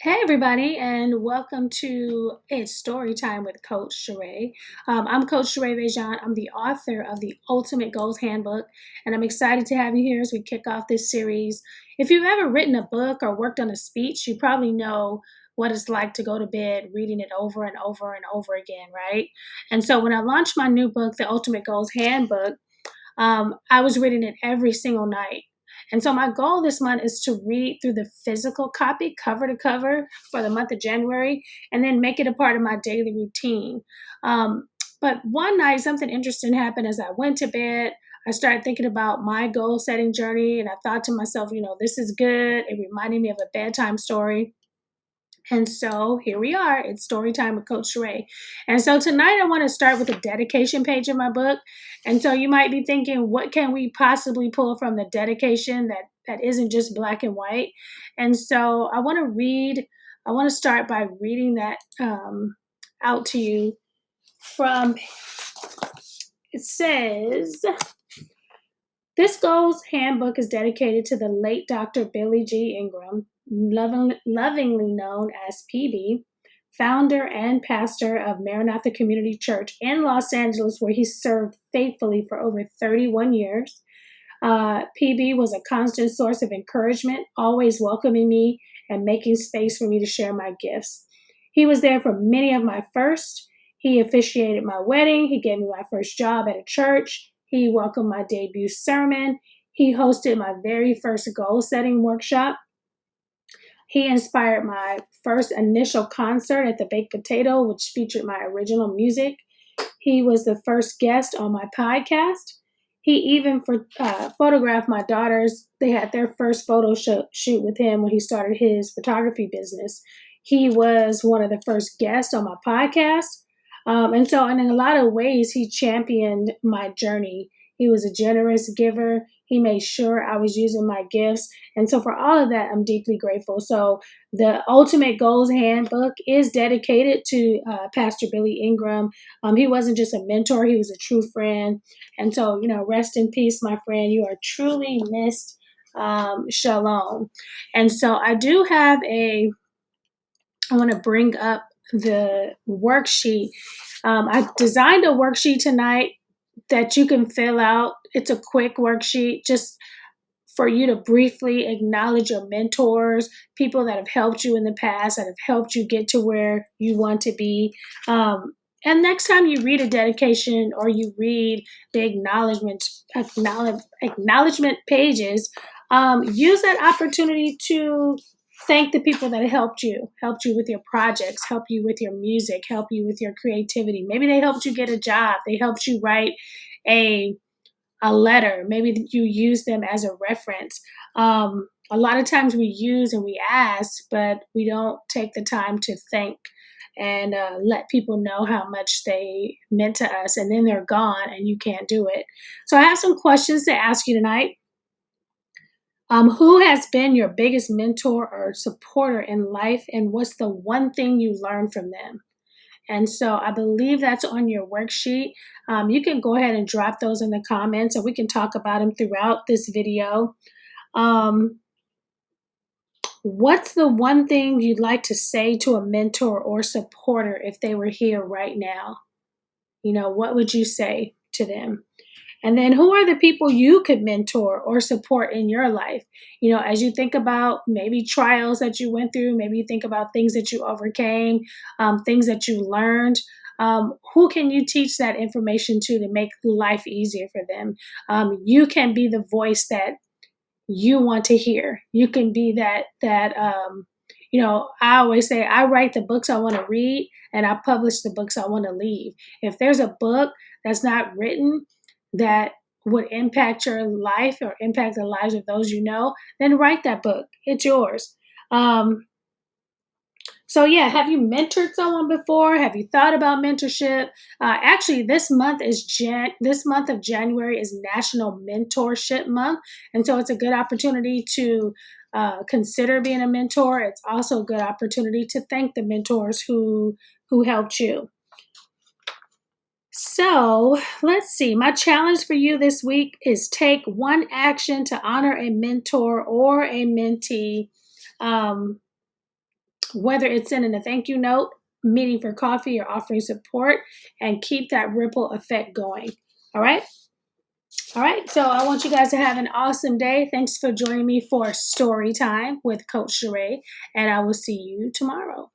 Hey, everybody, and welcome to It's Story Time with Coach Sheréa. I'm Coach Sheréa Vejauan. I'm the author of the Ultimate Goals Handbook, and I'm excited to have you here as we kick off this series. If you've ever written a book or worked on a speech, you probably know what it's like to go to bed reading it over and over and over again, right? And so when I launched my new book, The Ultimate Goals Handbook, I was reading it every single night. And so my goal this month is to read through the physical copy, cover to cover, for the month of January, and then make it a part of my daily routine. Um, but one night, something interesting happened as I went to bed. I started thinking about my goal setting journey, and I thought to myself, this is good. It reminded me of a bedtime story. And so here we are. It's story time with Coach Sheréa. And so tonight I want to start with a dedication page in my book. And so you might be thinking, what can we possibly pull from the dedication that isn't just black and white? And so I want to start by reading that out to you from, it says, this Goals Handbook is dedicated to the late Dr. Billy G. Ingram, lovingly known as PB, founder and pastor of Maranatha Community Church in Los Angeles, where he served faithfully for over 31 years. PB was a constant source of encouragement, always welcoming me and making space for me to share my gifts. He was there for many of my firsts. He officiated my wedding. He gave me my first job at a church. He welcomed my debut sermon. He hosted my very first goal setting workshop. He inspired my first initial concert at the Baked Potato, which featured my original music. He was the first guest on my podcast. He even photographed my daughters. They had their first photo shoot with him when he started his photography business. He was one of the first guests on my podcast. And in a lot of ways, he championed my journey. He was a generous giver. He made sure I was using my gifts. And so, for all of that, I'm deeply grateful. So, the Ultimate Goals Handbook is dedicated to Pastor Billy Ingram. He wasn't just a mentor, he was a true friend. And so, rest in peace, my friend. You are truly missed. Shalom. And so, I want to bring up the worksheet. I designed a worksheet tonight that you can fill out. It's a quick worksheet just for you to briefly acknowledge your mentors, people that have helped you in the past, that have helped you get to where you want to be. And next time you read a dedication or you read the acknowledgement pages, use that opportunity to thank the people that helped you with your projects, help you with your music, help you with your creativity. Maybe they helped you get a job. They helped you write a a letter. Maybe you use them as a reference. A lot of times we use and we ask, but we don't take the time to thank and let people know how much they meant to us, and then they're gone and you can't do it. So I have some questions to ask you tonight. Who has been your biggest mentor or supporter in life, and what's the one thing you learned from them? And so I believe that's on your worksheet. You can go ahead and drop those in the comments and we can talk about them throughout this video. Um, what's the one thing you'd like to say to a mentor or supporter if they were here right now? What would you say to them? And then who are the people you could mentor or support in your life? As you think about maybe trials that you went through, maybe you think about things that you overcame, things that you learned. Who can you teach that information to make life easier for them? You can be the voice that you want to hear. You can be I always say I write the books I want to read and I publish the books I want to leave. If there's a book that's not written that would impact your life or impact the lives of those you know, then write that book. It's yours. Um, so yeah, have you mentored someone before? Have you thought about mentorship? Actually, this month of January is National Mentorship Month, and so it's a good opportunity to consider being a mentor. It's also a good opportunity to thank the mentors who helped you. So let's see. My challenge for you this week is take one action to honor a mentor or a mentee. Um, whether it's sending a thank you note, meeting for coffee, or offering support, and keep that ripple effect going. All right? All right, so I want you guys to have an awesome day. Thanks for joining me for Story Time with Coach Sheréa, and I will see you tomorrow.